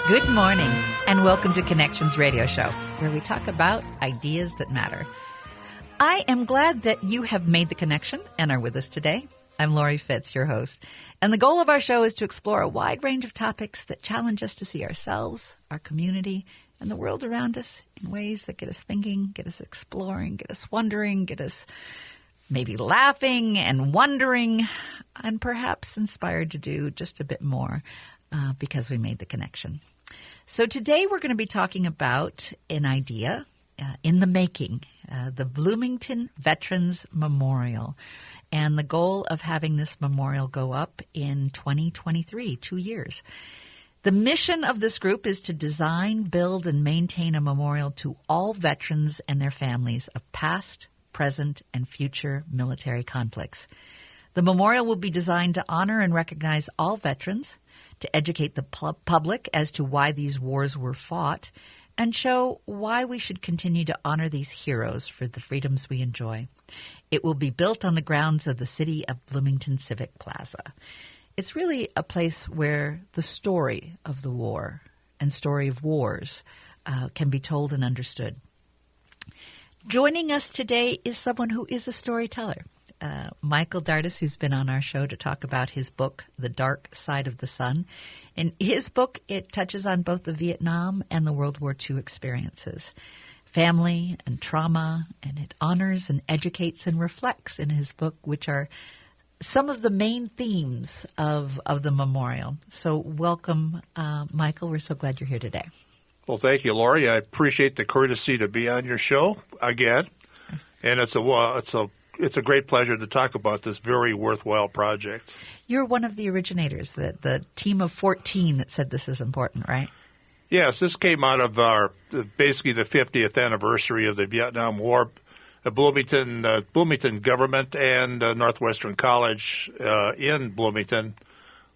Good morning, and welcome to Connections Radio Show, where we talk about ideas that matter. I am glad that you have made the connection and are with us today. I'm Laurie Fitz, your host, and the goal of our show is to explore a wide range of topics that challenge us to see ourselves, our community, and the world around us in ways that get us thinking, get us exploring, get us wondering, get us maybe laughing and wondering, and perhaps inspired to do just a bit more because we made the connection. So today we're going to be talking about an idea in the making, the Bloomington Veterans Memorial, and the goal of having this memorial go up in 2023, 2 years. The mission of this group is to design, build, and maintain a memorial to all veterans and their families of past, present, and future military conflicts. The memorial will be designed to honor and recognize all veterans, to educate the public as to why these wars were fought, and show why we should continue to honor these heroes for the freedoms we enjoy. It will be built on the grounds of the City of Bloomington Civic Plaza. It's really a place where the story of the war and story of wars can be told and understood. Joining us today is someone who is a storyteller. Michael Dardis, who's been on our show to talk about his book, The Dark Side of the Sun. In his book, it touches on both the Vietnam and the World War II experiences, family and trauma, and it honors and educates and reflects in his book, which are some of the main themes of the memorial. So welcome, Michael. We're so glad you're here today. Well, thank you, Laurie. I appreciate the courtesy to be on your show again, and it's a great pleasure to talk about this very worthwhile project. You're one of the originators, the team of 14 that said this is important, right? Yes, this came out of basically the 50th anniversary of the Vietnam War. Bloomington government and Northwestern College in Bloomington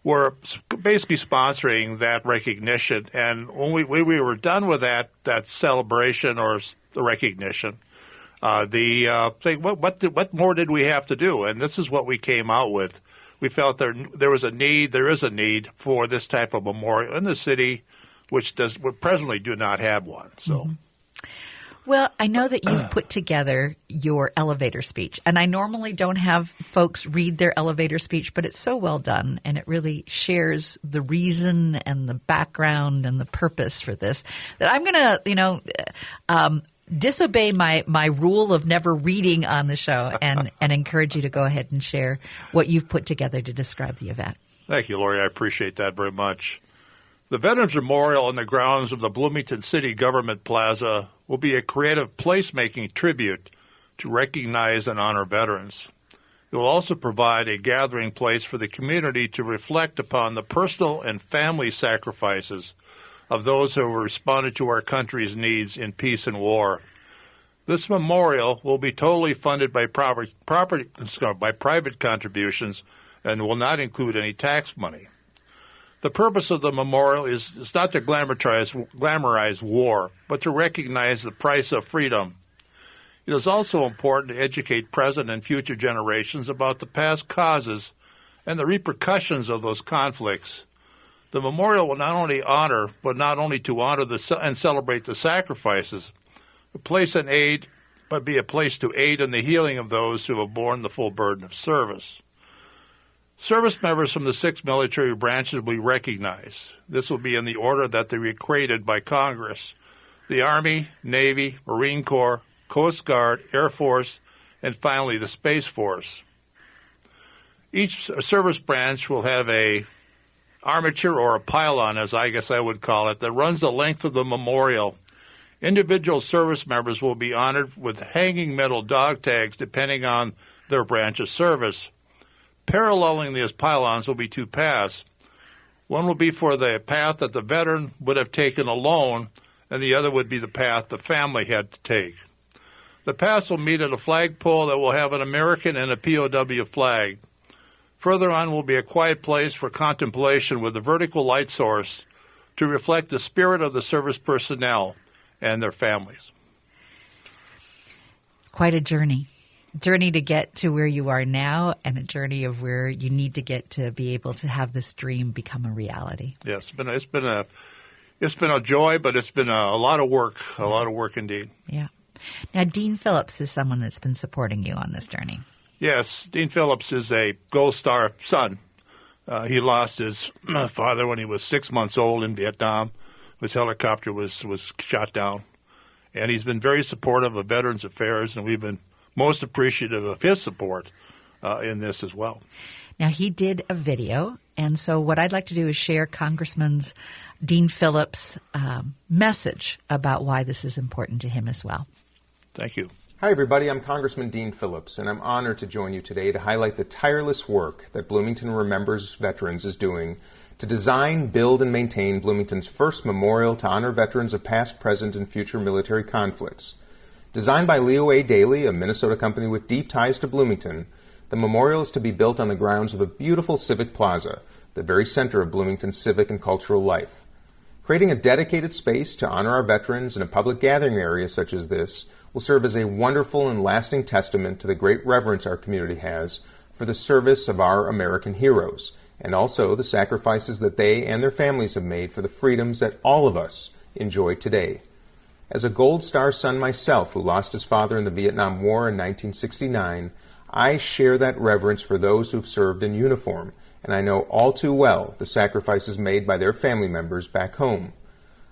were basically sponsoring that recognition. And when we were done with that celebration or the recognition, what more did we have to do? And this is what we came out with. We felt there is a need for this type of memorial in the city, which presently do not have one. So. Mm-hmm. Well, I know that you've put together your elevator speech, and I normally don't have folks read their elevator speech, but it's so well done, and it really shares the reason and the background and the purpose for this that I'm going to, disobey my rule of never reading on the show and encourage you to go ahead and share what you've put together to describe the event. Thank you, Laurie. I appreciate that very much. The Veterans Memorial on the grounds of the Bloomington City Government Plaza will be a creative placemaking tribute to recognize and honor veterans. It will also provide a gathering place for the community to reflect upon the personal and family sacrifices of those who have responded to our country's needs in peace and war. This memorial will be totally funded by private contributions and will not include any tax money. The purpose of the memorial is not to glamorize war, but to recognize the price of freedom. It is also important to educate present and future generations about the past causes and the repercussions of those conflicts. The memorial will not only honor and celebrate the sacrifices, but be a place to aid in the healing of those who have borne the full burden of service. Service members from the 6 military branches will be recognized. This will be in the order that they were created by Congress: the Army, Navy, Marine Corps, Coast Guard, Air Force, and finally the Space Force. Each service branch will have a armature or a pylon, as I guess I would call it, that runs the length of the memorial. Individual service members will be honored with hanging metal dog tags depending on their branch of service. Paralleling these pylons will be 2 paths. One will be for the path that the veteran would have taken alone, and the other would be the path the family had to take. The paths will meet at a flagpole that will have an American and a POW flag. Further on will be a quiet place for contemplation with a vertical light source to reflect the spirit of the service personnel and their families. Quite a journey to get to where you are now, and a journey of where you need to get to be able to have this dream become a reality. Yes, It's been a joy, but it's been a lot of work indeed. Yeah. Now, Dean Phillips is someone that's been supporting you on this journey. Yes, Dean Phillips is a Gold Star son. He lost his father when he was 6 months old in Vietnam. His helicopter was shot down. And he's been very supportive of Veterans Affairs, and we've been most appreciative of his support in this as well. Now, he did a video, and so what I'd like to do is share Congressman Dean Phillips' message about why this is important to him as well. Thank you. Hi, everybody. I'm Congressman Dean Phillips, and I'm honored to join you today to highlight the tireless work that Bloomington Remembers Veterans is doing to design, build, and maintain Bloomington's first memorial to honor veterans of past, present, and future military conflicts. Designed by Leo A. Daly, a Minnesota company with deep ties to Bloomington, the memorial is to be built on the grounds of the beautiful Civic Plaza, the very center of Bloomington's civic and cultural life. Creating a dedicated space to honor our veterans in a public gathering area such as this will serve as a wonderful and lasting testament to the great reverence our community has for the service of our American heroes, and also the sacrifices that they and their families have made for the freedoms that all of us enjoy today. As a Gold Star son myself who lost his father in the Vietnam War in 1969, I share that reverence for those who've served in uniform, and I know all too well the sacrifices made by their family members back home.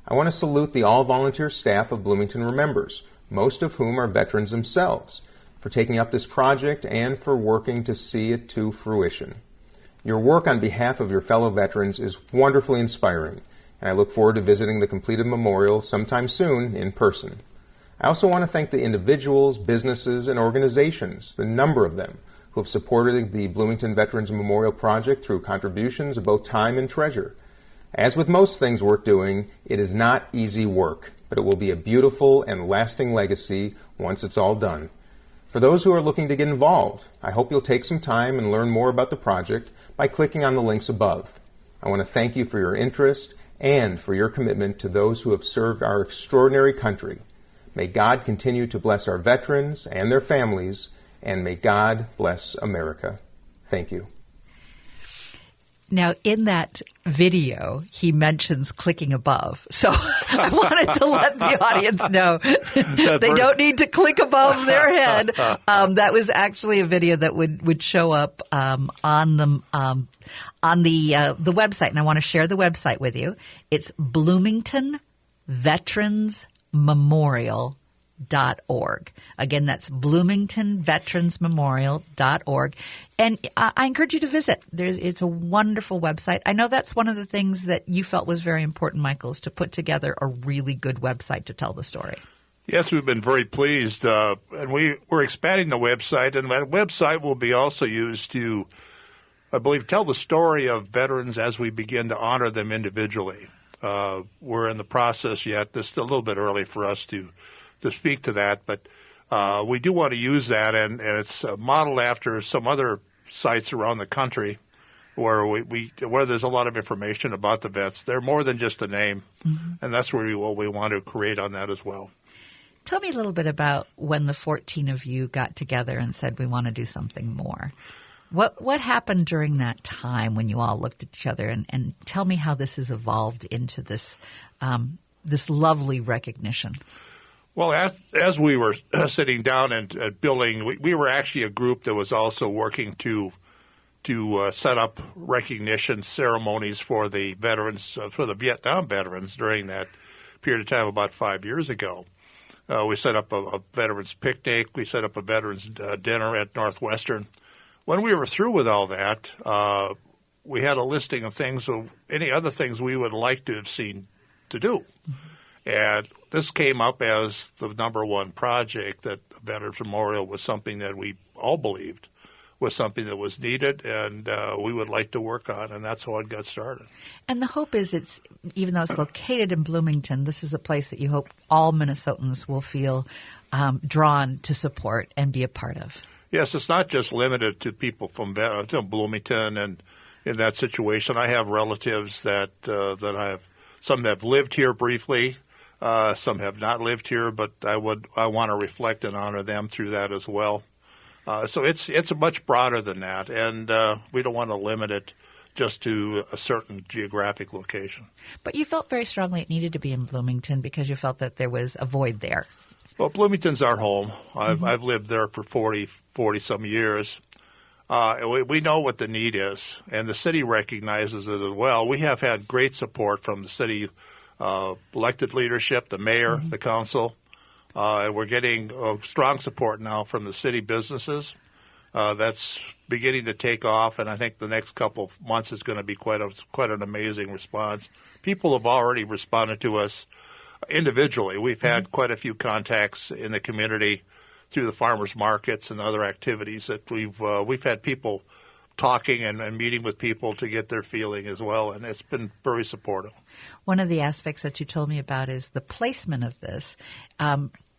I want to salute the all-volunteer staff of Bloomington Remembers, most of whom are veterans themselves, for taking up this project and for working to see it to fruition. Your work on behalf of your fellow veterans is wonderfully inspiring, and I look forward to visiting the completed memorial sometime soon in person. I also want to thank the individuals, businesses, and organizations, the number of them, who have supported the Bloomington Veterans Memorial Project through contributions of both time and treasure. As with most things worth doing, it is not easy work, but it will be a beautiful and lasting legacy once it's all done. For those who are looking to get involved, I hope you'll take some time and learn more about the project by clicking on the links above. I want to thank you for your interest and for your commitment to those who have served our extraordinary country. May God continue to bless our veterans and their families, and may God bless America. Thank you. Now, in that video, he mentions clicking above. So I wanted to let the audience know they don't need to click above their head. That was actually a video that would show up on the website, and I want to share the website with you. It's Bloomington Veterans Memorial.org. Again, that's bloomingtonveteransmemorial.org. And I encourage you to visit. It's a wonderful website. I know that's one of the things that you felt was very important, Michael, is to put together a really good website to tell the story. Yes, we've been very pleased. And we're expanding the website, and that website will be also used to, I believe, tell the story of veterans as we begin to honor them individually. We're in the process yet. It's still a little bit early for us to speak to that, but we do want to use that, and it's modeled after some other sites around the country where where there's a lot of information about the vets. They're more than just a name, and that's what we want to create on that as well. Tell me a little bit about when the 14 of you got together and said we want to do something more. What happened during that time when you all looked at each other, and tell me how this has evolved into this lovely recognition. Well, as we were sitting down and building, we were actually a group that was also working to set up recognition ceremonies for the veterans, for the Vietnam veterans during that period of time about 5 years ago. We set up a veterans picnic. We set up a veterans dinner at Northwestern. When we were through with all that, we had a listing of things, of any other things we would like to have seen to do. And this came up as the number one project, that the Veterans Memorial was something that we all believed was something that was needed and we would like to work on, and that's how it got started. And the hope is even though it's located in Bloomington, this is a place that you hope all Minnesotans will feel drawn to support and be a part of. Yes, it's not just limited to people from Bloomington and in that situation. I have relatives that I have. Some have lived here briefly. Some have not lived here, but I want to reflect and honor them through that as well. So it's much broader than that, and we don't want to limit it just to a certain geographic location. But you felt very strongly it needed to be in Bloomington because you felt that there was a void there. Well, Bloomington's our home. I've lived there for 40-some years. We know what the need is, and the city recognizes it as well. We have had great support from the city elected leadership, the mayor, the council, and we're getting strong support now from the city businesses. That's beginning to take off, and I think the next couple of months is going to be quite an amazing response. People have already responded to us individually. We've had quite a few contacts in the community through the farmers markets and other activities that we've had people talking and meeting with people to get their feeling as well, and it's been very supportive. One of the aspects that you told me about is the placement of this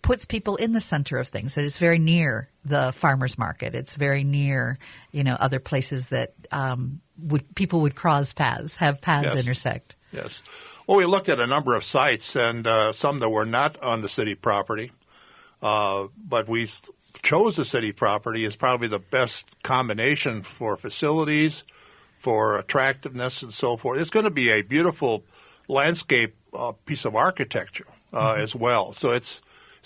puts people in the center of things. That it's very near the farmers market. It's very near, other places that people would cross paths, have paths intersect. Yes. Well, we looked at a number of sites, and some that were not on the city property, but we chose the city property as probably the best combination for facilities, for attractiveness, and so forth. It's going to be a beautiful landscape piece of architecture as well. So it's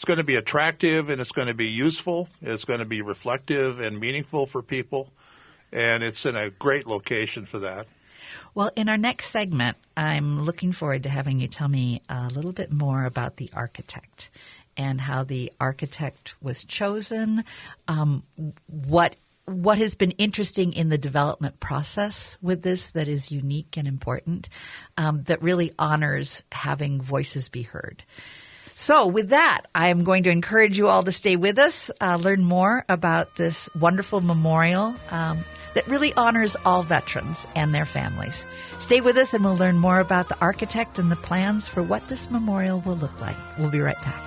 going to be attractive, and it's going to be useful. It's going to be reflective and meaningful for people, and it's in a great location for that. Well, in our next segment, I'm looking forward to having you tell me a little bit more about the architect and how the architect was chosen, what has been interesting in the development process with this that is unique and important, that really honors having voices be heard. So with that, I am going to encourage you all to stay with us, learn more about this wonderful memorial that really honors all veterans and their families. Stay with us and we'll learn more about the architect and the plans for what this memorial will look like. We'll be right back.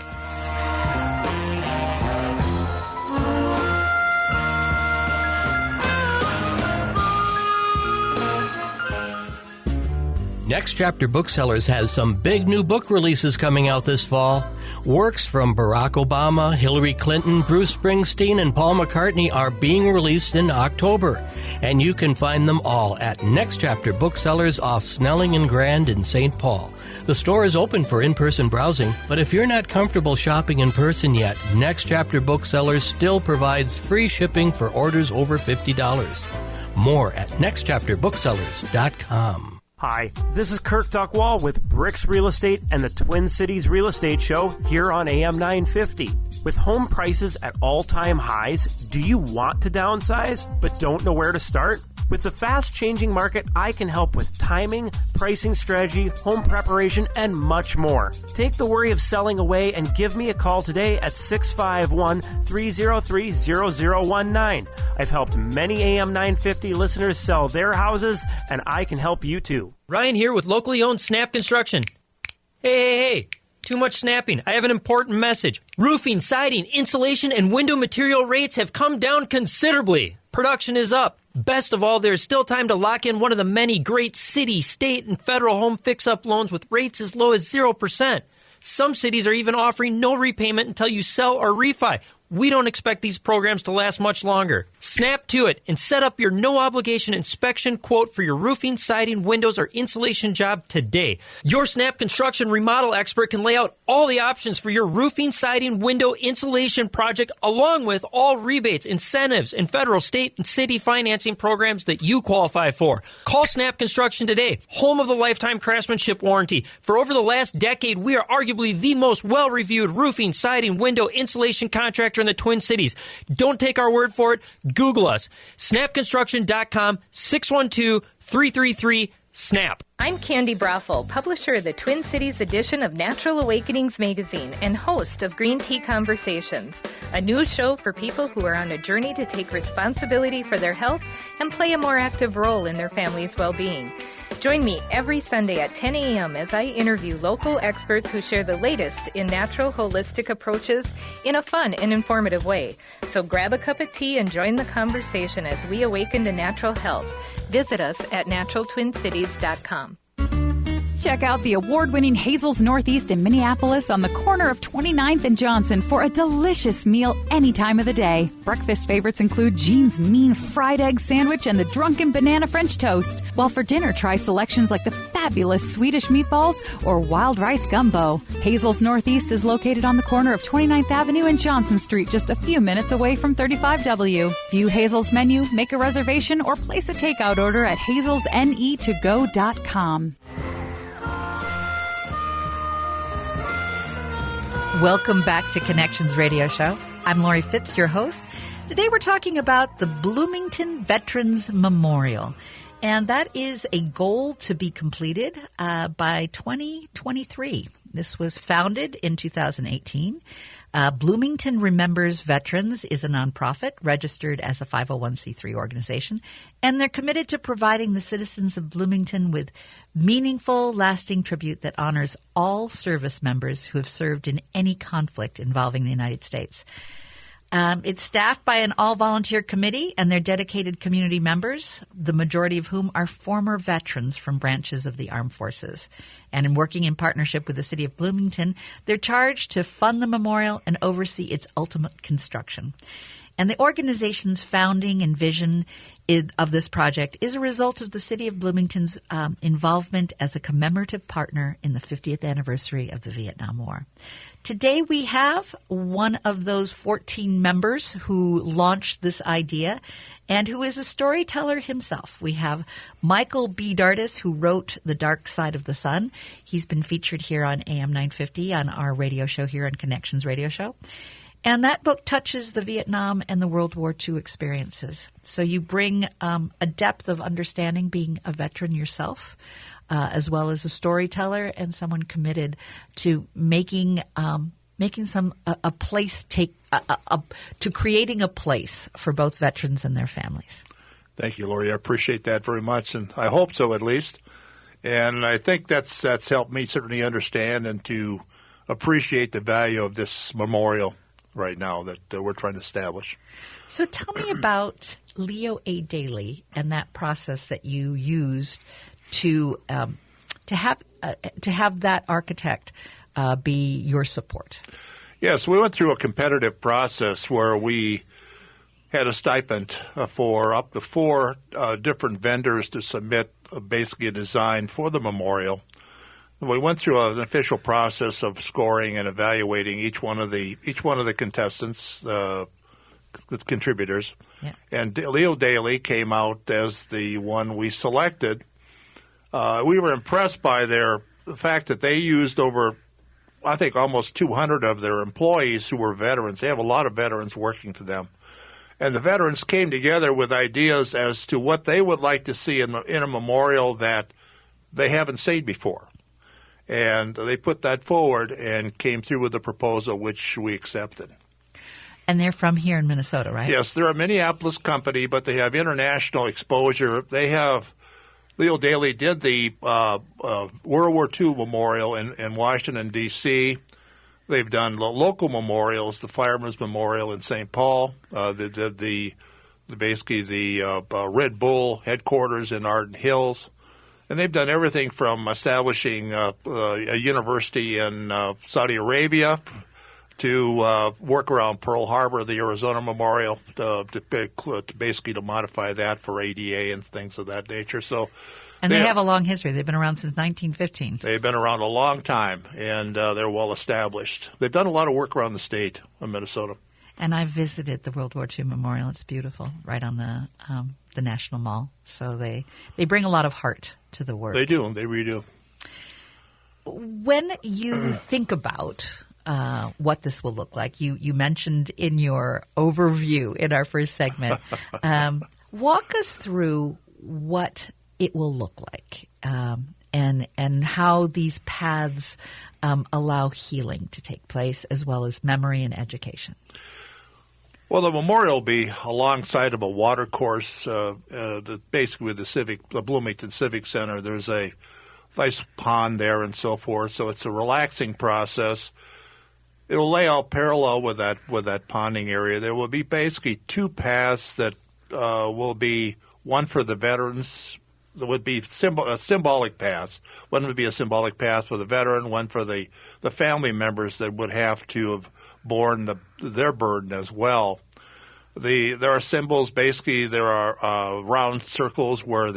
Next Chapter Booksellers has some big new book releases coming out this fall. Works from Barack Obama, Hillary Clinton, Bruce Springsteen, and Paul McCartney are being released in October. And you can find them all at Next Chapter Booksellers off Snelling and Grand in St. Paul. The store is open for in-person browsing, but if you're not comfortable shopping in person yet, Next Chapter Booksellers still provides free shipping for orders over $50. More at nextchapterbooksellers.com. Hi, this is Kirk Duckwall with Bricks Real Estate and the Twin Cities Real Estate Show here on AM 950. With home prices at all-time highs, do you want to downsize but don't know where to start? With the fast-changing market, I can help with timing, pricing strategy, home preparation, and much more. Take the worry of selling away and give me a call today at 651-303-0019. I've helped many AM 950 listeners sell their houses, and I can help you too. Ryan here with locally owned Snap Construction. Hey. Too much snapping. I have an important message. Roofing, siding, insulation, and window material rates have come down considerably. Production is up. Best of all, there's still time to lock in one of the many great city, state, and federal home fix-up loans with rates as low as 0%. Some cities are even offering no repayment until you sell or refi. We don't expect these programs to last much longer. Snap to it and set up your no-obligation inspection quote for your roofing, siding, windows, or insulation job today. Your Snap Construction remodel expert can lay out all the options for your roofing, siding, window, insulation project, along with all rebates, incentives, and federal, state, and city financing programs that you qualify for. Call Snap Construction today, home of the lifetime craftsmanship warranty. For over the last decade, we are arguably the most well-reviewed roofing, siding, window, insulation contractor in the Twin Cities. Don't take our word for it. Google us. Snapconstruction.com, 612-333-SNAP. I'm Candy Brothel, publisher of the Twin Cities edition of Natural Awakenings magazine and host of Green Tea Conversations, a news show for people who are on a journey to take responsibility for their health and play a more active role in their family's well-being. Join me every Sunday at 10 a.m. as I interview local experts who share the latest in natural holistic approaches in a fun and informative way. So grab a cup of tea and join the conversation as we awaken to natural health. Visit us at naturaltwincities.com. Check out the award-winning Hazel's Northeast in Minneapolis on the corner of 29th and Johnson for a delicious meal any time of the day. Breakfast favorites include Jean's Mean Fried Egg Sandwich and the Drunken Banana French Toast. While for dinner, try selections like the fabulous Swedish meatballs or wild rice gumbo. Hazel's Northeast is located on the corner of 29th Avenue and Johnson Street, just a few minutes away from 35W. View Hazel's menu, make a reservation, or place a takeout order at hazelsnetogo.com. Welcome back to Connections Radio Show. I'm Laurie Fitz, your host. Today we're talking about the Bloomington Veterans Memorial. And that is a goal to be completed by 2023. This was founded in 2018. Bloomington Remembers Veterans is a nonprofit registered as a 501c3 organization, and they're committed to providing the citizens of Bloomington with meaningful, lasting tribute that honors all service members who have served in any conflict involving the United States. It's staffed by an all-volunteer committee and their dedicated community members, the majority of whom are former veterans from branches of the armed forces. And in working in partnership with the city of Bloomington, they're charged to fund the memorial and oversee its ultimate construction. And the organization's founding and vision of this project is a result of the city of Bloomington's involvement as a commemorative partner in the 50th anniversary of the Vietnam War. Today we have one of those 14 members who launched this idea and who is a storyteller himself. We have Michael B. Dardis, who wrote The Dark Side of the Sun. He's been featured here on AM 950 on our radio show here on Connections Radio Show. And that book touches the Vietnam and the World War II experiences. So you bring a depth of understanding being a veteran yourself, as well as a storyteller and someone committed to making a place to creating a place for both veterans and their families. Thank you, Laurie. I appreciate that very much, and I hope so at least. And I think that's helped me certainly understand and to appreciate the value of this memorial right now that we're trying to establish. So tell me about Leo A. Daly and that process that you used to have that architect be your support. Yes, we went through a competitive process where we had a stipend for up to 4 different vendors to submit basically a design for the memorial. We went through an official process of scoring and evaluating each one of the contestants, the contributors. Yeah. And Leo Daly came out as the one we selected. We were impressed by the fact that they used over, I think, almost 200 of their employees who were veterans. They have a lot of veterans working for them. And the veterans came together with ideas as to what they would like to see in a memorial that they haven't seen before. And they put that forward and came through with a proposal which we accepted. And they're from here in Minnesota, right? Yes, they're a Minneapolis company, but they have international exposure. Leo Daly did the World War II memorial in Washington, D.C. They've done local memorials, the Fireman's Memorial in St. Paul. They did the Red Bull headquarters in Arden Hills. And they've done everything from establishing a university in Saudi Arabia to work around Pearl Harbor, the Arizona Memorial, to basically to modify that for ADA and things of that nature. And they have a long history. They've been around since 1915. They've been around a long time, and they're well established. They've done a lot of work around the state of Minnesota. And I visited the World War II Memorial. It's beautiful, right on the National Mall. So they bring a lot of heart to the work. They do. They really do. When you think about what this will look like, you mentioned in your overview in our first segment, walk us through what it will look like and how these paths allow healing to take place as well as memory and education. Well, the memorial will be alongside of a water course, basically with the Bloomington Civic Center. There's a nice pond there and so forth, so it's a relaxing process. It will lay out parallel with that ponding area. There will be basically 2 paths that will be one for the veterans there would be symbolic paths. One would be a symbolic path for the veteran, one for the family members that would have to have borne their burden as well. There are symbols. Basically, there are round circles where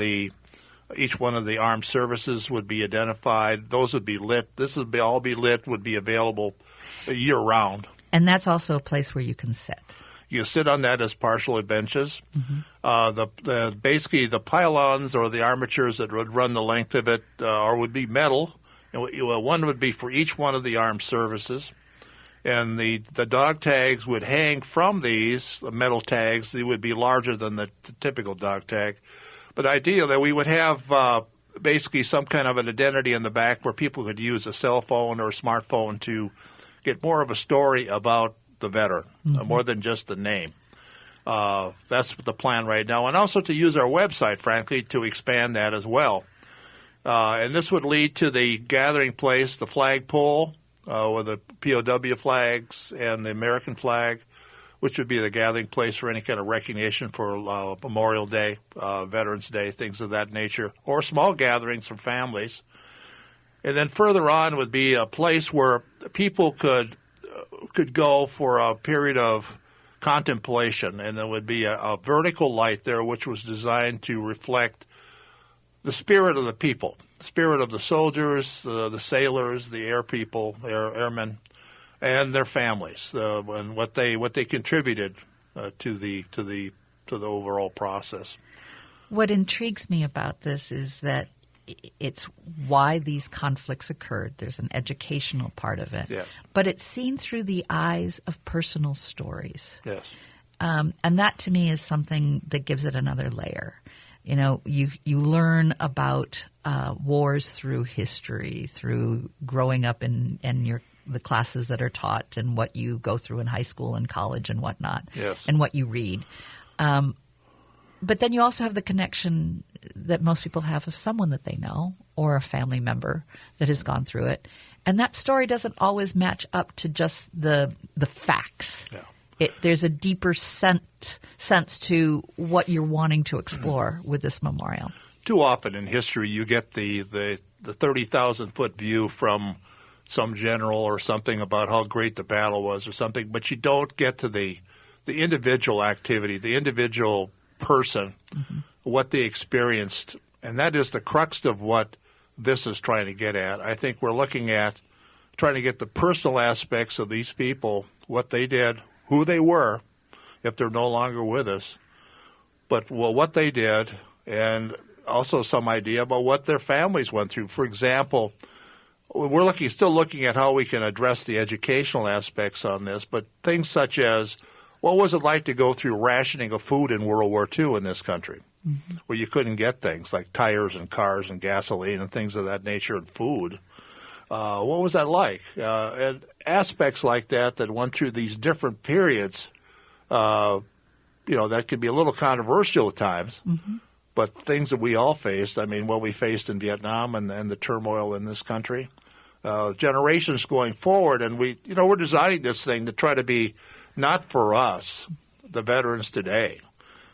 each one of the armed services would be identified. Those would be lit. This would all be lit, would be available year-round. And that's also a place where you can sit. You sit on that as partially benches. Basically, the pylons or the armatures that would run the length of it or would be metal. And one would be for each one of the armed services. And the dog tags would hang from these, the metal tags. They would be larger than the typical dog tag. But ideally, we would have basically some kind of an identity in the back where people could use a cell phone or a smartphone to get more of a story about the veteran, more than just the name. That's the plan right now. And also to use our website, frankly, to expand that as well. And this would lead to the gathering place, the flagpole, with the POW flags and the American flag, which would be the gathering place for any kind of recognition for Memorial Day, Veterans Day, things of that nature, or small gatherings for families. And then further on would be a place where people could go for a period of contemplation, and there would be a vertical light there which was designed to reflect the spirit of the people, the spirit of the soldiers, the sailors, the air people, airmen, and their families, and what they contributed to the overall process. What intrigues me about this is that it's why these conflicts occurred. There's an educational part of it. Yes. But it's seen through the eyes of personal stories. Yes. And that to me is something that gives it another layer. You know, you learn about wars through history, through growing up in the classes that are taught and what you go through in high school and college and whatnot, yes, and what you read. But then you also have the connection that most people have of someone that they know or a family member that has gone through it. And that story doesn't always match up to just the facts. Yeah. There's a deeper sense to what you're wanting to explore with this memorial. Too often in history you get the 30,000-foot view from some general or something about how great the battle was or something, but you don't get to the individual activity, the individual person, what they experienced. And that is the crux of what this is trying to get at. I think we're looking at trying to get the personal aspects of these people, what they did, who they were, if they're no longer with us, but what they did, and also some idea about what their families went through. For example, we're still looking at how we can address the educational aspects on this, but things such as what was it like to go through rationing of food in World War II in this country, where you couldn't get things like tires and cars and gasoline and things of that nature and food. What was that like? And aspects like that went through these different periods, that could be a little controversial at times, but things that we all faced. I mean, what we faced in Vietnam and the turmoil in this country, generations going forward, and we're designing this thing to try to be not for us, the veterans today,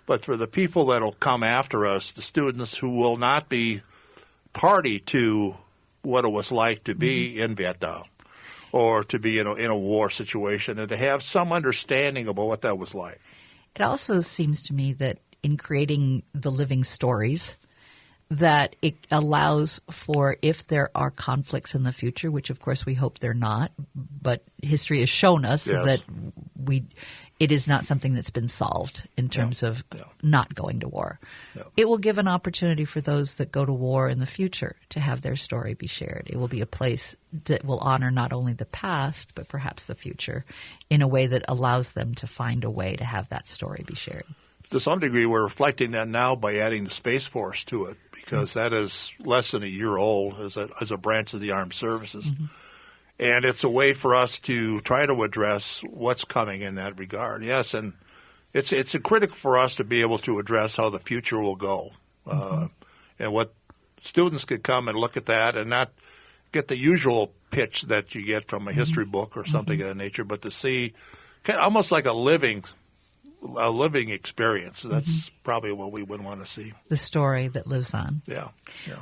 but for the people that will come after us, the students who will not be party to what it was like to be in Vietnam or to be in a war situation, and to have some understanding about what that was like. It also seems to me that in creating the living stories, that it allows for, if there are conflicts in the future, which of course we hope they're not, but history has shown us that it is not something that's been solved in terms of not going to war. It will give an opportunity for those that go to war in the future to have their story be shared. It will be a place that will honor not only the past, but perhaps the future in a way that allows them to find a way to have that story be shared. To some degree, we're reflecting that now by adding the Space Force to it, because that is less than a year old as a branch of the armed services. And it's a way for us to try to address what's coming in that regard. Yes, and it's critical for us to be able to address how the future will go, and what students could come and look at that and not get the usual pitch that you get from a history book or something of that nature, but to see almost like a living a living experience. That's probably what we would want to see. The story that lives on. Yeah.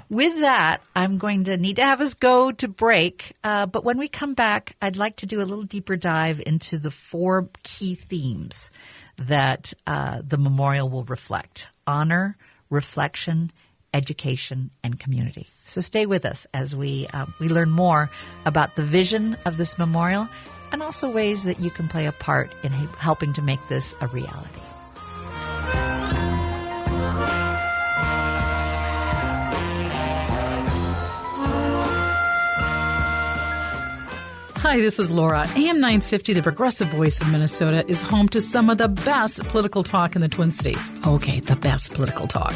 With that, I'm going to need to have us go to break. But when we come back, I'd like to do a little deeper dive into the 4 key themes that the memorial will reflect: honor, reflection, education, and community. So stay with us as we learn more about the vision of this memorial and also ways that you can play a part in helping to make this a reality. Hi, this is Laura. AM 950, the progressive voice of Minnesota, is home to some of the best political talk in the Twin Cities. Okay, the best political talk.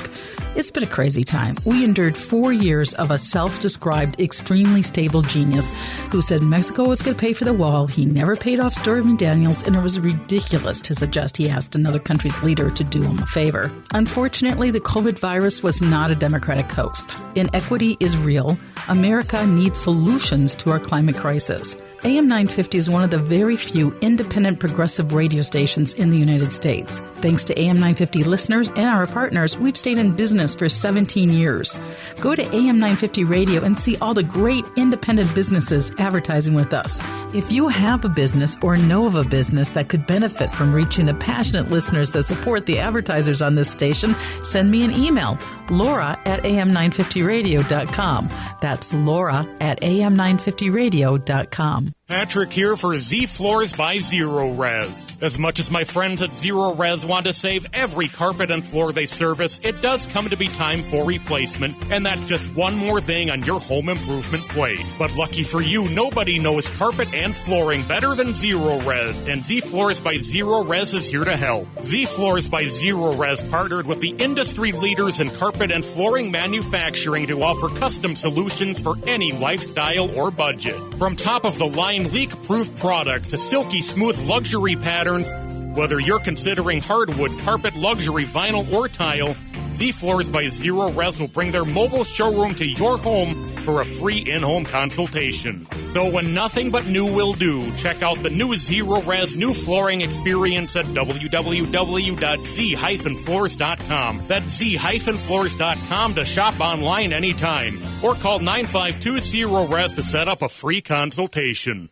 It's been a crazy time. We endured 4 years of a self-described extremely stable genius who said Mexico was going to pay for the wall. He never paid off Stormy Daniels, and it was ridiculous to suggest he asked another country's leader to do him a favor. Unfortunately, the COVID virus was not a Democratic coast. Inequity is real. America needs solutions to our climate crisis. AM 950 is one of the very few independent progressive radio stations in the United States. Thanks to AM 950 listeners and our partners, we've stayed in business for 17 years. Go to AM 950 Radio and see all the great independent businesses advertising with us. If you have a business or know of a business that could benefit from reaching the passionate listeners that support the advertisers on this station, send me an email, Laura@am950radio.com. That's Laura@am950radio.com. Patrick here for Z Floors by Zero Res. As much as my friends at Zero Res want to save every carpet and floor they service, it does come to be time for replacement, and that's just one more thing on your home improvement plate. But lucky for you, nobody knows carpet and flooring better than Zero Res, and Z Floors by Zero Res is here to help. Z Floors by Zero Res partnered with the industry leaders in carpet and flooring manufacturing to offer custom solutions for any lifestyle or budget. From top-of-the-line leak-proof products to silky smooth luxury patterns, whether you're considering hardwood, carpet, luxury, vinyl, or tile, Z Floors by Zero Res will bring their mobile showroom to your home for a free in-home consultation. So when nothing but new will do, check out the new Zero Res new flooring experience at www.z-floors.com. That's z-floors.com to shop online anytime. Or call 952-0-RES to set up a free consultation.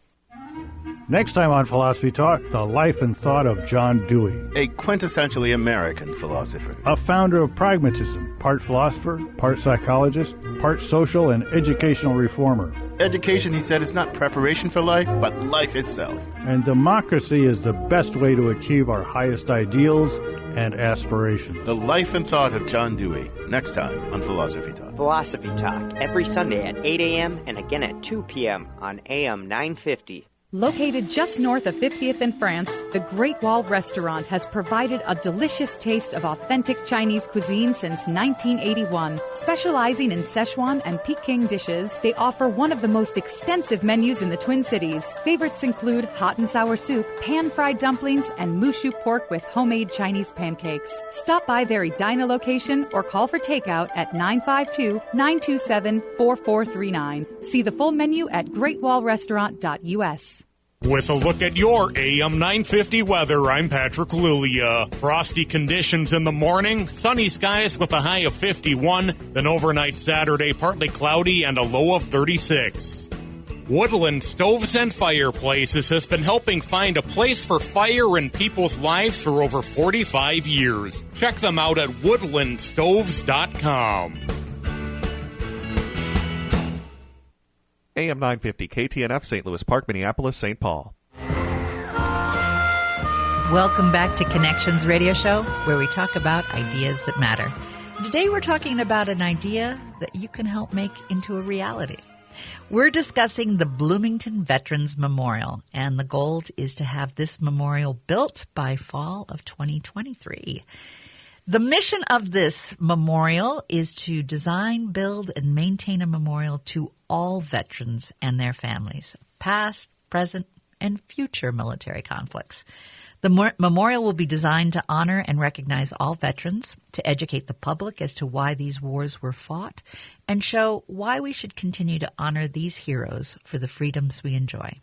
Next time on Philosophy Talk, the life and thought of John Dewey. A quintessentially American philosopher. A founder of pragmatism, part philosopher, part psychologist, part social and educational reformer. Education, he said, is not preparation for life, but life itself. And democracy is the best way to achieve our highest ideals and aspirations. The life and thought of John Dewey. Next time on Philosophy Talk. Philosophy Talk, every Sunday at 8 a.m. and again at 2 p.m. on AM 950. Located just north of 50th in France, the Great Wall Restaurant has provided a delicious taste of authentic Chinese cuisine since 1981. Specializing in Szechuan and Peking dishes, they offer one of the most extensive menus in the Twin Cities. Favorites include hot and sour soup, pan-fried dumplings, and mushu pork with homemade Chinese pancakes. Stop by their Edina location or call for takeout at 952-927-4439. See the full menu at greatwallrestaurant.us. With a look at your AM 950 weather, I'm Patrick Lilia. Frosty conditions in the morning, sunny skies with a high of 51, then overnight Saturday partly cloudy and a low of 36. Woodland Stoves and Fireplaces has been helping find a place for fire in people's lives for over 45 years. Check them out at woodlandstoves.com. AM 950 KTNF, St. Louis Park, Minneapolis, St. Paul. Welcome back to Connections Radio Show, where we talk about ideas that matter. Today we're talking about an idea that you can help make into a reality. We're discussing the Bloomington Veterans Memorial, and the goal is to have this memorial built by fall of 2023. The mission of this memorial is to design, build, and maintain a memorial to all veterans and their families, past, present, and future military conflicts. The memorial will be designed to honor and recognize all veterans, to educate the public as to why these wars were fought, and show why we should continue to honor these heroes for the freedoms we enjoy.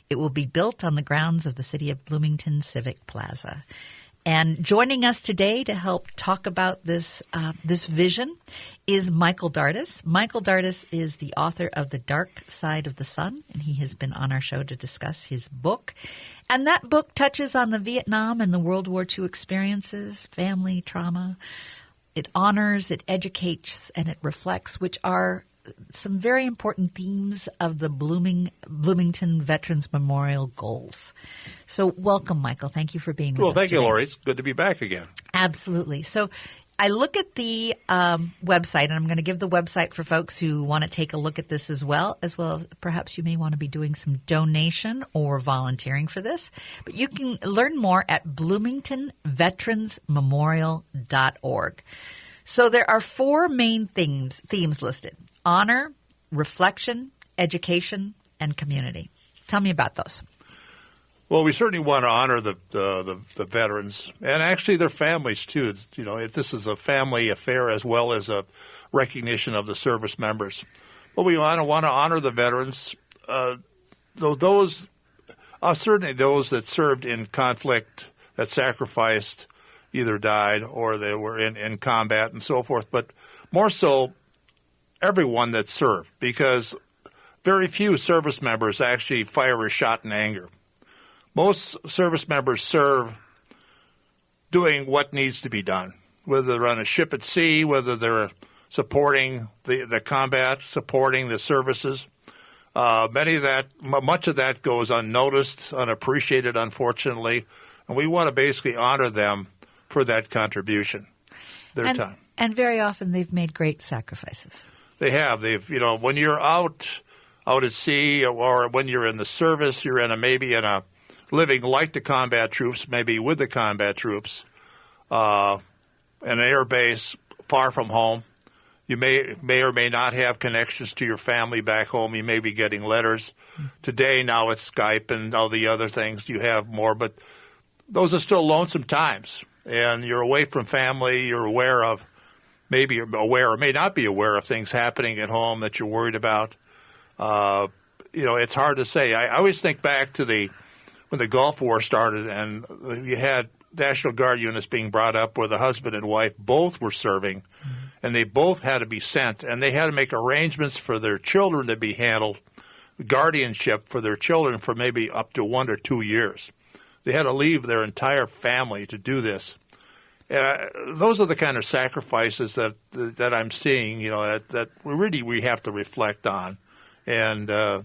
It will be built on the grounds of the City of Bloomington Civic Plaza. And joining us today to help talk about this vision is Michael Dardis. Michael Dardis is the author of The Dark Side of the Sun, and he has been on our show to discuss his book. And that book touches on the Vietnam and the World War II experiences, family, trauma. It honors, it educates, and it reflects, which are some very important themes of the Bloomington Veterans Memorial goals. So welcome, Michael. Thank you for being with us thank today. you, Laurie. It's good to be back again. Absolutely. So I look at the website, and I'm going to give the website for folks who want to take a look at this as well as perhaps you may want to be doing some donation or volunteering for this. But you can learn more at bloomingtonveteransmemorial.org. So there are 4 main themes listed: honor, reflection, education, and community. Tell me about those. Well, we certainly want to honor the veterans and actually their families too. You know, this is a family affair as well as a recognition of the service members. But we want to honor the veterans, those certainly those that served in conflict, that sacrificed, either died or they were in combat and so forth. But more so, everyone that served, because very few service members actually fire a shot in anger. Most service members serve doing what needs to be done, whether they're on a ship at sea, whether they're supporting the combat, supporting the services. Much of that goes unnoticed, unappreciated, unfortunately, and we want to basically honor them for that contribution, their time. And very often they've made great sacrifices. They have. When you're out at sea or when you're in the service, you're maybe in a living like the combat troops, maybe with the combat troops, in an air base far from home. You may or may not have connections to your family back home. You may be getting letters. Today, now it's Skype and all the other things. You have more, but those are still lonesome times. And you're away from family. You're maybe aware or may not be aware of things happening at home that you're worried about. It's hard to say. I always think back to when the Gulf War started and you had National Guard units being brought up where the husband and wife both were serving, and they both had to be sent, and they had to make arrangements for their children to be handled, guardianship for their children for maybe up to 1 or 2 years. They had to leave their entire family to do this. Those are the kind of sacrifices that I'm seeing, that we have to reflect on, and I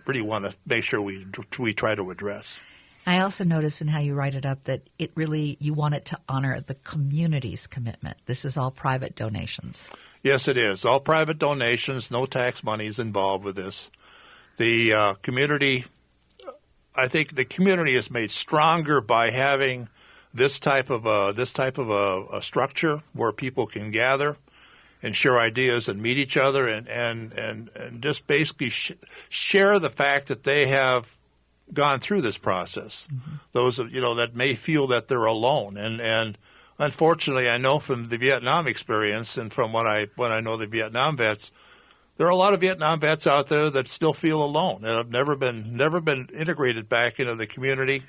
really want to make sure we try to address. I also notice in how you write it up that you want it to honor the community's commitment. This is all private donations. Yes, it is. All private donations, no tax money is involved with this. The community, I think the community is made stronger by having this type of a structure where people can gather and share ideas and meet each other and just basically share the fact that they have gone through this process. Mm-hmm. Those that may feel that they're alone, and unfortunately, I know from the Vietnam experience and from when I know the Vietnam vets, there are a lot of Vietnam vets out there that still feel alone and have never been integrated back into the community.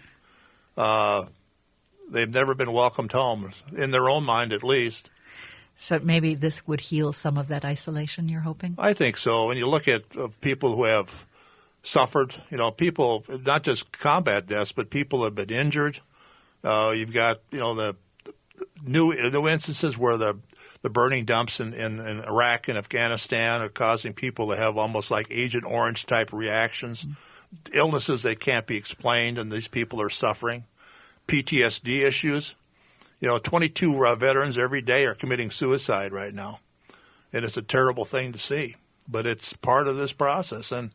They've never been welcomed home, in their own mind at least. So maybe this would heal some of that isolation, you're hoping? I think so. When you look at people who have suffered, people, not just combat deaths, but people who have been injured. You've got, the new instances where the burning dumps in Iraq and Afghanistan are causing people to have almost like Agent Orange type reactions, illnesses that can't be explained, and these people are suffering. PTSD issues. 22 veterans every day are committing suicide right now, and it's a terrible thing to see. But it's part of this process, and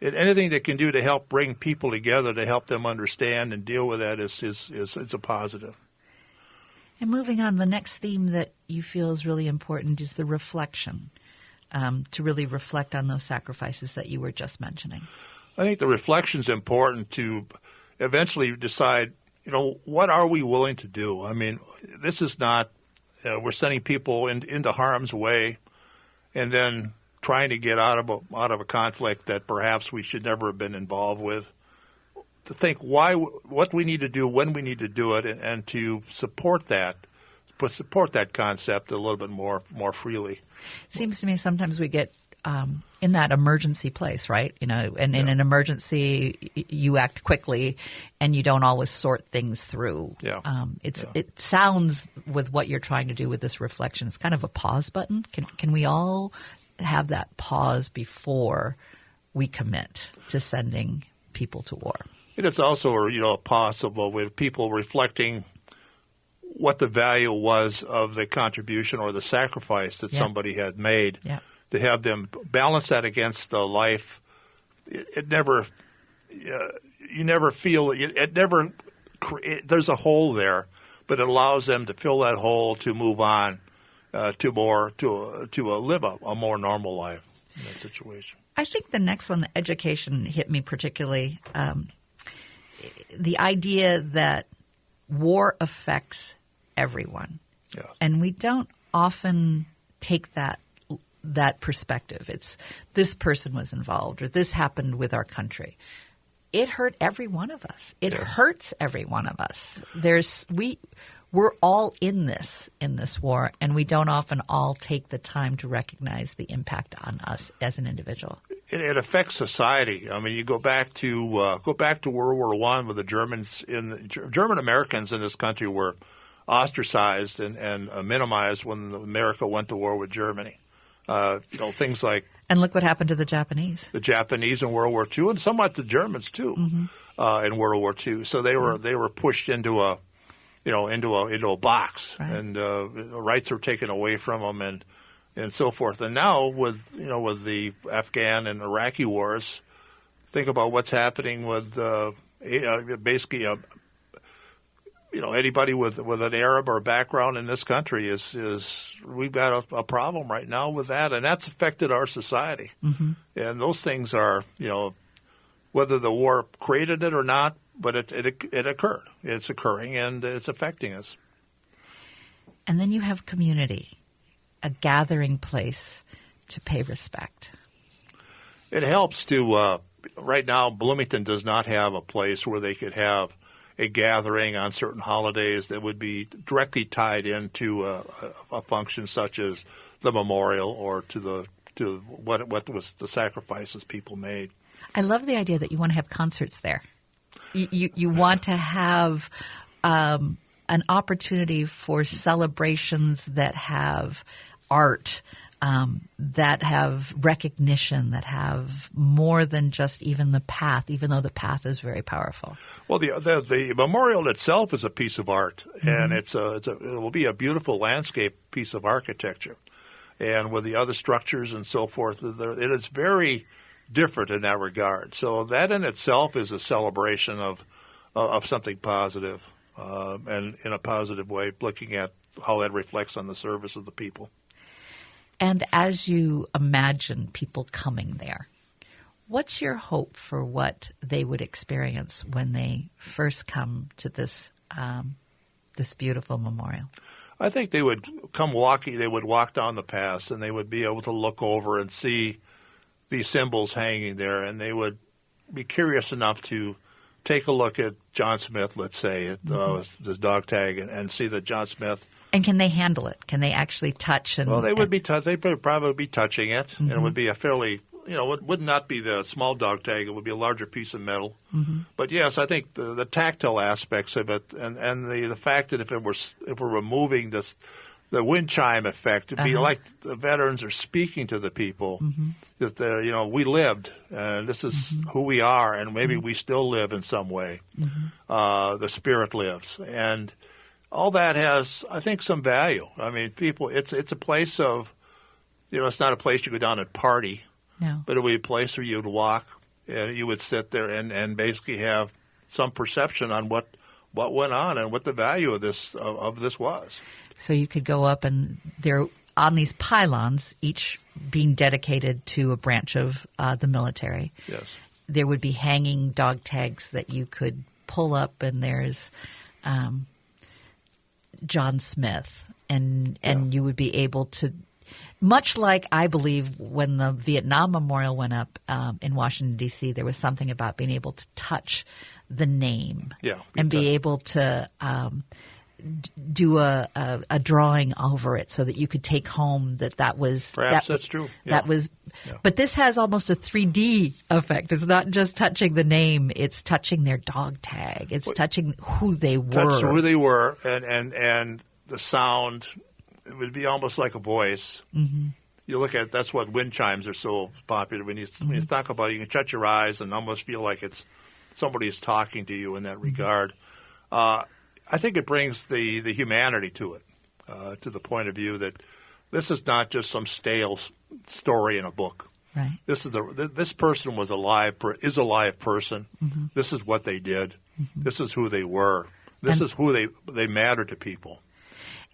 anything that can do to help bring people together to help them understand and deal with that is a positive. And moving on, the next theme that you feel is really important is the reflection, to really reflect on those sacrifices that you were just mentioning. I think the reflection is important to eventually decide, what are we willing to do? I mean, this is not we're sending people into harm's way and then trying to get out of a conflict that perhaps we should never have been involved with. think what we need to do, when we need to do it, and to support that concept a little bit more freely. Seems to me sometimes we get in that emergency place, right? In an emergency, you act quickly, and you don't always sort things through. Yeah. It sounds, with what you're trying to do with this reflection, it's kind of a pause button. Can we all have that pause before we commit to sending people to war? It is also, possible with people reflecting what the value was of the contribution or the sacrifice that somebody had made. Yeah. To have them balance that against the life, you never feel there's a hole there, but it allows them to fill that hole, to move on, to live a more normal life in that situation. I think the next one, the education, hit me particularly. The idea that war affects everyone, and we don't often take that perspective. It's this person was involved, or this happened with our country. It hurt every one of us. It hurts every one of us. We're all in this war, and we don't often all take the time to recognize the impact on us as an individual. It affects society. I mean, you go back to World War I, with the German Americans in this country were ostracized and minimized when America went to war with Germany. Things like, and look what happened to the Japanese. The Japanese in World War II, and somewhat the Germans too, in World War II. So they were pushed into a box, right. And rights were taken away from them, and so forth. And now with the Afghan and Iraqi wars, think about what's happening with basically anybody with an Arab or a background in this country is we've got a problem right now with that, and that's affected our society. And those things are, whether the war created it or not, but it occurred. It's occurring, and it's affecting us. And then you have community, a gathering place to pay respect. It helps to right now, Bloomington does not have a place where they could have a gathering on certain holidays that would be directly tied into a function such as the memorial or to what was the sacrifices people made. I love the idea that you want to have concerts there. You want to have an opportunity for celebrations that have art, that have recognition, that have more than just even the path, even though the path is very powerful. Well, the memorial itself is a piece of art, and it will be a beautiful landscape piece of architecture. And with the other structures and so forth, it is very different in that regard. So that in itself is a celebration of something positive, and in a positive way, looking at how that reflects on the service of the people. And as you imagine people coming there, what's your hope for what they would experience when they first come to this beautiful memorial? I think they would come walking. They would walk down the path, and they would be able to look over and see these symbols hanging there, and they would be curious enough to take a look at John Smith, let's say, at this dog tag, and see that John Smith. And can they handle it? Can they actually touch? Well, they would be. They would probably be touching it, and it would be a fairly, it would not be the small dog tag. It would be a larger piece of metal. But yes, I think the tactile aspects of it, and the fact that if we're removing the wind chime effect, it'd be like the veterans are speaking to the people that we lived, and this is who we are, and maybe we still live in some way. The spirit lives, and all that has, I think, some value. I mean, people, it's a place of, it's not a place you go down and party, but it would be a place where you'd walk and you would sit there and basically have some perception on what went on and what the value of this was. So you could go up, and they're on these pylons, each being dedicated to a branch of the military. Yes. There would be hanging dog tags that you could pull up, and there's John Smith, and you would be able to, much like I believe when the Vietnam Memorial went up in Washington, D.C., there was something about being able to touch the name. Yeah. And be able to do a drawing over it so that you could take home that was... Perhaps that's true. Yeah. That was... Yeah. But this has almost a 3D effect. It's not just touching the name. It's touching their dog tag. It's touching who they were. Touch who they were and the sound. It would be almost like a voice. Mm-hmm. You look at that's what wind chimes are so popular. When you talk about it, you can shut your eyes and almost feel like it's somebody is talking to you in that regard. I think it brings the humanity to it, to the point of view that this is not just some stale story in a book. Right. This person is a live person. Mm-hmm. This is what they did. Mm-hmm. This is who they were. This is who they matter to people.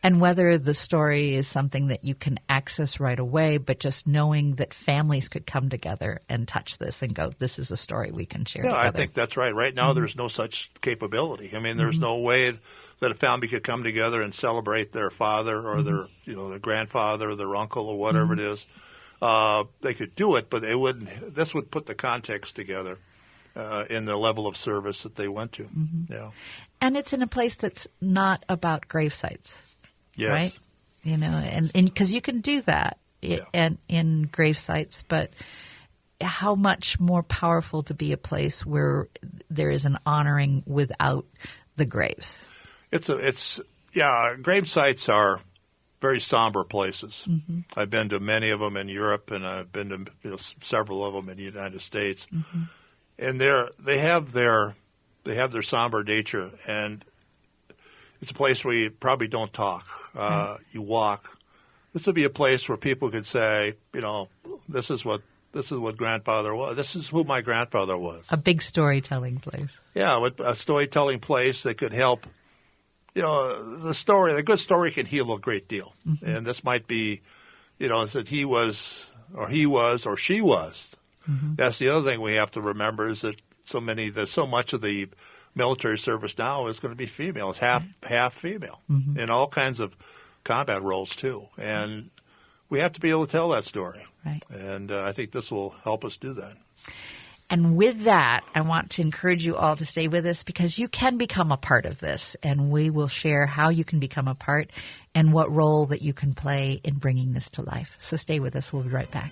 And whether the story is something that you can access right away, but just knowing that families could come together and touch this and go, this is a story we can share together. I think that's right. Right now, there's no such capability. I mean, there's no way that a family could come together and celebrate their father or their grandfather or their uncle or whatever it is. They could do it, but they wouldn't. This would put the context together in the level of service that they went to. Mm-hmm. Yeah, and it's in a place that's not about grave sites. Yes. Right? And because you can do that in grave sites, but how much more powerful to be a place where there is an honoring without the graves. Grave sites are very somber places. Mm-hmm. I've been to many of them in Europe, and I've been to several of them in the United States, mm-hmm. and they have their somber nature, and it's a place where you probably don't talk. You walk. This would be a place where people could say, this is what grandfather was. This is who my grandfather was. A big storytelling place. Yeah, a storytelling place that could help. The good story can heal a great deal. Mm-hmm. And this might be, that he was or she was. Mm-hmm. That's the other thing we have to remember is that so much of the military service now is going to be female. It's half female mm-hmm. in all kinds of combat roles too. And we have to be able to tell that story. Right. And I think this will help us do that. And with that, I want to encourage you all to stay with us because you can become a part of this. And we will share how you can become a part and what role that you can play in bringing this to life. So stay with us. We'll be right back.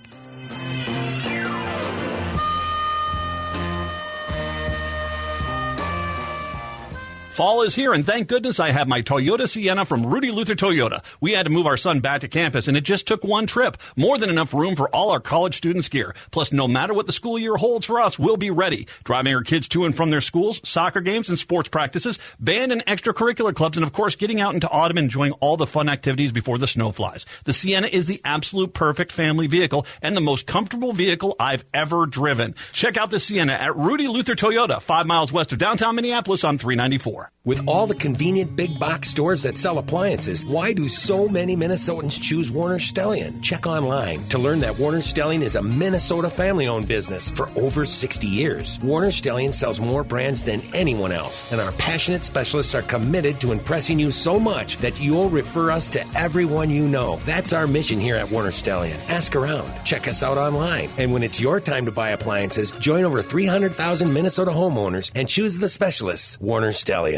Fall is here, and thank goodness I have my Toyota Sienna from Rudy Luther Toyota. We had to move our son back to campus, and it just took one trip. More than enough room for all our college students' gear. Plus, no matter what the school year holds for us, we'll be ready. Driving our kids to and from their schools, soccer games and sports practices, band and extracurricular clubs, and of course, getting out into autumn and enjoying all the fun activities before the snow flies. The Sienna is the absolute perfect family vehicle and the most comfortable vehicle I've ever driven. Check out the Sienna at Rudy Luther Toyota, 5 miles west of downtown Minneapolis on 394. With all the convenient big box stores that sell appliances, why do so many Minnesotans choose Warner Stellian? Check online to learn that Warner Stellian is a Minnesota family-owned business for over 60 years. Warner Stellian sells more brands than anyone else, and our passionate specialists are committed to impressing you so much that you'll refer us to everyone you know. That's our mission here at Warner Stellian. Ask around, check us out online, and when it's your time to buy appliances, join over 300,000 Minnesota homeowners and choose the specialists. Warner Stellian.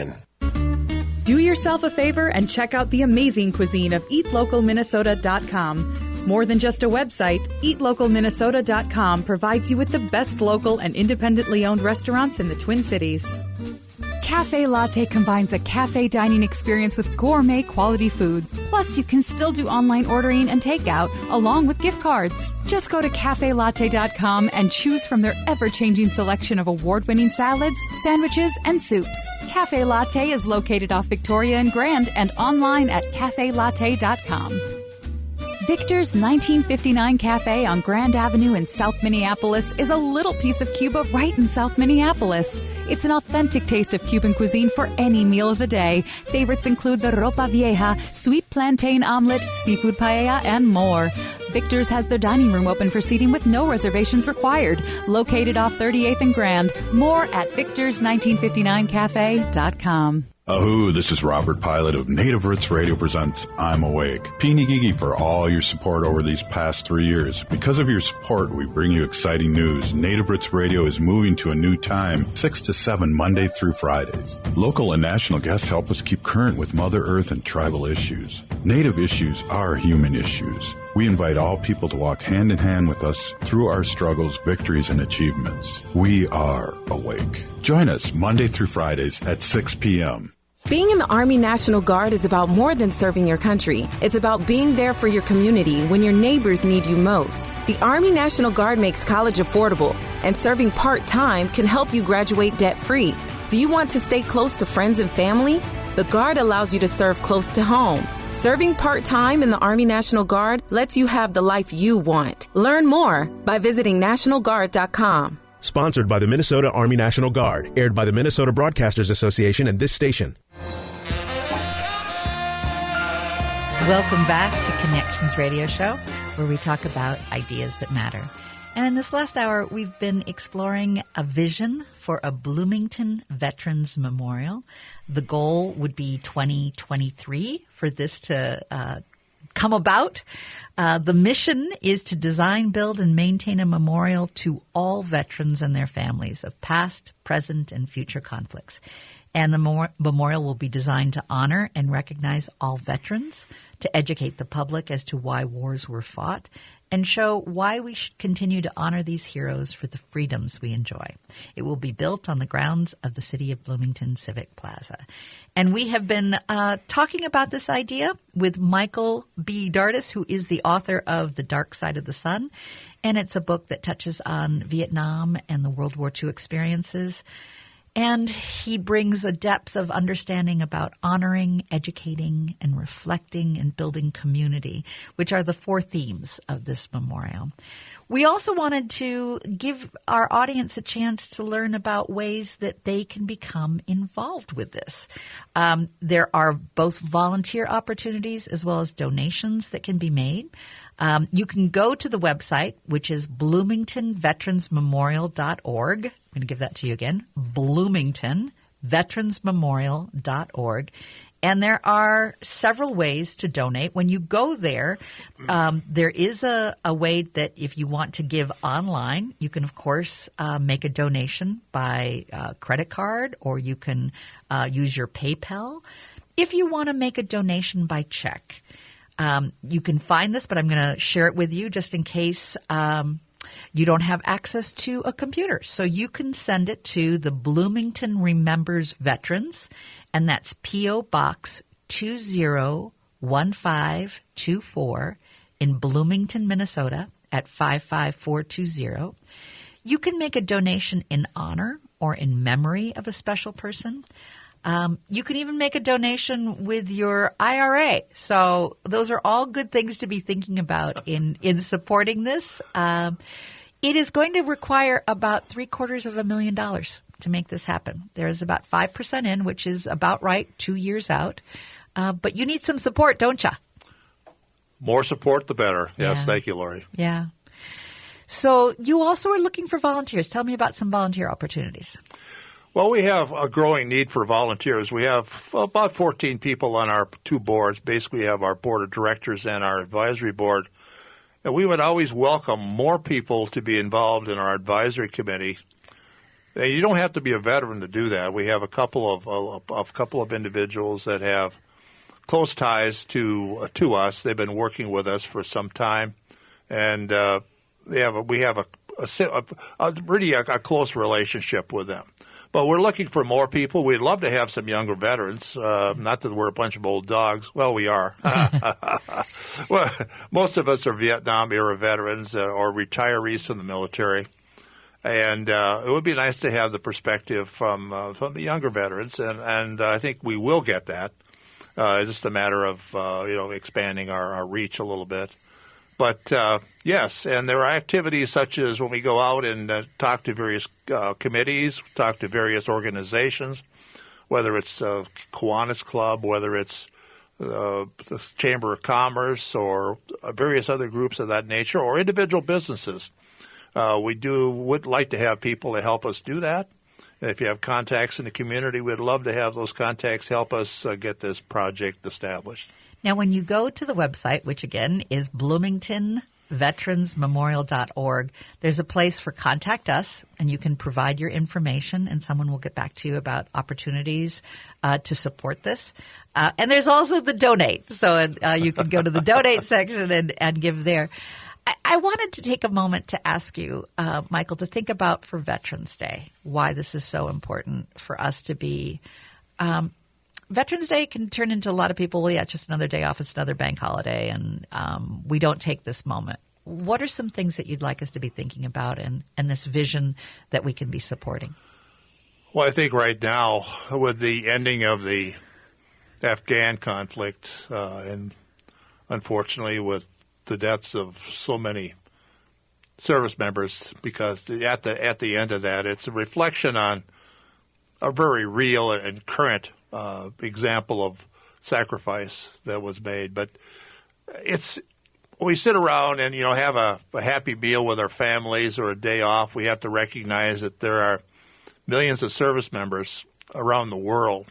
Do yourself a favor and check out the amazing cuisine of eatlocalminnesota.com. More than just a website, eatlocalminnesota.com provides you with the best local and independently owned restaurants in the Twin Cities. Cafe Latte combines a cafe dining experience with gourmet quality food. Plus, you can still do online ordering and takeout along with gift cards. Just go to cafelatte.com and choose from their ever-changing selection of award-winning salads, sandwiches, and soups. Cafe Latte is located off Victoria and Grand and online at cafelatte.com. Victor's 1959 Cafe on Grand Avenue in South Minneapolis is a little piece of Cuba right in South Minneapolis. It's an authentic taste of Cuban cuisine for any meal of the day. Favorites include the ropa vieja, sweet plantain omelet, seafood paella, and more. Victor's has their dining room open for seating with no reservations required. Located off 38th and Grand. More at victors1959cafe.com. Ahoo, this is Robert Pilot of Native Roots Radio presents I'm Awake. Peeny Gigi for all your support over these past 3 years. Because of your support, we bring you exciting news. Native Roots Radio is moving to a new time, 6 to 7, Monday through Fridays. Local and national guests help us keep current with Mother Earth and tribal issues. Native issues are human issues. We invite all people to walk hand in hand with us through our struggles, victories, and achievements. We are Awake. Join us Monday through Fridays at 6 p.m. Being in the Army National Guard is about more than serving your country. It's about being there for your community when your neighbors need you most. The Army National Guard makes college affordable, and serving part-time can help you graduate debt-free. Do you want to stay close to friends and family? The Guard allows you to serve close to home. Serving part-time in the Army National Guard lets you have the life you want. Learn more by visiting NationalGuard.com. Sponsored by the Minnesota Army National Guard. Aired by the Minnesota Broadcasters Association and this station. Welcome back to Connections Radio Show, where we talk about ideas that matter. And in this last hour, we've been exploring a vision for a Bloomington Veterans Memorial. The goal would be 2023 for this to come about. The mission is to design, build, and maintain a memorial to all veterans and their families of past, present, and future conflicts. And the memorial will be designed to honor and recognize all veterans, to educate the public as to why wars were fought, and show why we should continue to honor these heroes for the freedoms we enjoy. It will be built on the grounds of the City of Bloomington Civic Plaza. And we have been talking about this idea with Michael B. Dardis, who is the author of The Dark Side of the Sun. And it's a book that touches on Vietnam and the World War II experiences. And he brings a depth of understanding about honoring, educating, and reflecting and building community, which are the 4 themes of this memorial. We also wanted to give our audience a chance to learn about ways that they can become involved with this. There are both volunteer opportunities as well as donations that can be made. You can go to the website, which is bloomingtonveteransmemorial.org. I'm going to give that to you again, bloomingtonveteransmemorial.org. And there are several ways to donate. When you go there, there is a way that if you want to give online, you can, of course, make a donation by credit card, or you can use your PayPal. If you want to make a donation by check, you can find this, but I'm going to share it with you just in case you don't have access to a computer. So you can send it to the Bloomington Remembers Veterans, and that's P.O. Box 201524 in Bloomington, Minnesota at 55420. You can make a donation in honor or in memory of a special person. You can even make a donation with your IRA. So those are all good things to be thinking about in supporting this. It is going to require about $750,000 to make this happen. There is about 5% in, which is about right, 2 years out. But you need some support, don't you? More support, the better. Yes, thank you, Laurie. Yeah. So you also are looking for volunteers. Tell me about some volunteer opportunities. Well, we have a growing need for volunteers. We have about 14 people on our 2 boards. Basically, we have our board of directors and our advisory board. And we would always welcome more people to be involved in our advisory committee. And you don't have to be a veteran to do that. We have a couple of individuals that have close ties to us. They've been working with us for some time, and we have a close relationship with them. But we're looking for more people. We'd love to have some younger veterans. Not that we're a bunch of old dogs. Well, we are. Well, most of us are Vietnam-era veterans or retirees from the military. And it would be nice to have the perspective from the younger veterans, and I think we will get that. It's just a matter of expanding our reach a little bit. But yes, and there are activities such as when we go out and talk to various committees, talk to various organizations, whether it's Kiwanis Club, whether it's the Chamber of Commerce, or various other groups of that nature, or individual businesses. We would like to have people to help us do that. And if you have contacts in the community, we'd love to have those contacts help us get this project established. Now, when you go to the website, which again is BloomingtonVeteransMemorial.org, there's a place for Contact Us, and you can provide your information, and someone will get back to you about opportunities to support this. And there's also the Donate, so you can go to the Donate section and give there. I wanted to take a moment to ask you, Michael, to think about for Veterans Day, why this is so important for us to be Veterans Day can turn into a lot of people, well, yeah, it's just another day off, it's another bank holiday, and we don't take this moment. What are some things that you'd like us to be thinking about and this vision that we can be supporting? Well, I think right now, with the ending of the Afghan conflict, and unfortunately with the deaths of so many service members, because at the end of that, it's a reflection on a very real and current example of sacrifice that was made. But we sit around and have a happy meal with our families or a day off. We have to recognize that there are millions of service members around the world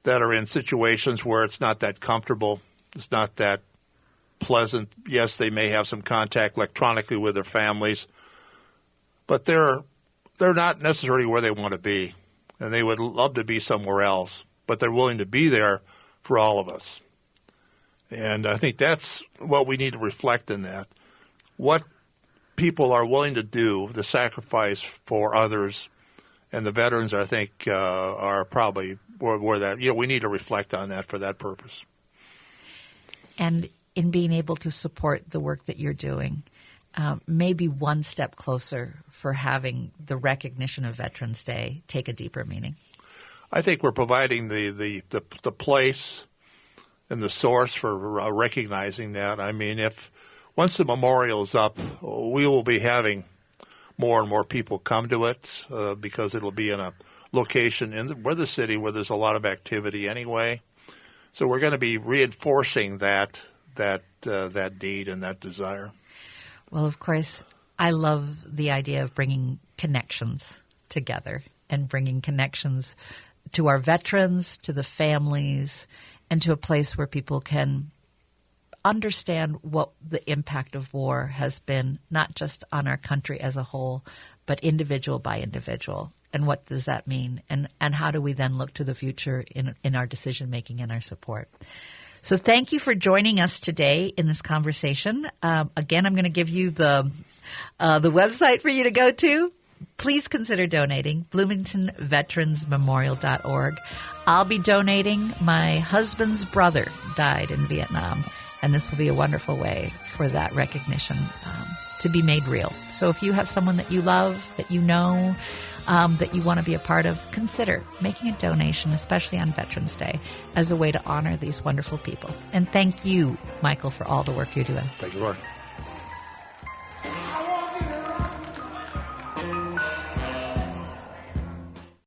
that are in situations where it's not that comfortable, it's not that pleasant. Yes, they may have some contact electronically with their families, but they're not necessarily where they want to be. And they would love to be somewhere else, but they're willing to be there for all of us. And I think that's what we need to reflect in that. What people are willing to do, the sacrifice for others, and the veterans, I think, are probably where that, we need to reflect on that for that purpose. And in being able to support the work that you're doing, maybe one step closer for having the recognition of Veterans Day take a deeper meaning? I think we're providing the place and the source for recognizing that. I mean, once the memorial is up, we will be having more and more people come to it because it'll be in a location where the city where there's a lot of activity anyway. So we're going to be reinforcing that need and that desire. Well, of course, I love the idea of bringing connections together and bringing connections to our veterans, to the families, and to a place where people can understand what the impact of war has been, not just on our country as a whole, but individual by individual. And what does that mean? And how do we then look to the future in our decision-making and our support? So thank you for joining us today in this conversation. Again, I'm going to give you the website for you to go to. Please consider donating, BloomingtonVeteransMemorial.org. I'll be donating. My husband's brother died in Vietnam, and this will be a wonderful way for that recognition to be made real. So if you have someone that you love, that you know, that you want to be a part of, consider making a donation, especially on Veterans Day, as a way to honor these wonderful people. And thank you, Michael, for all the work you're doing. Thank you, Laurie.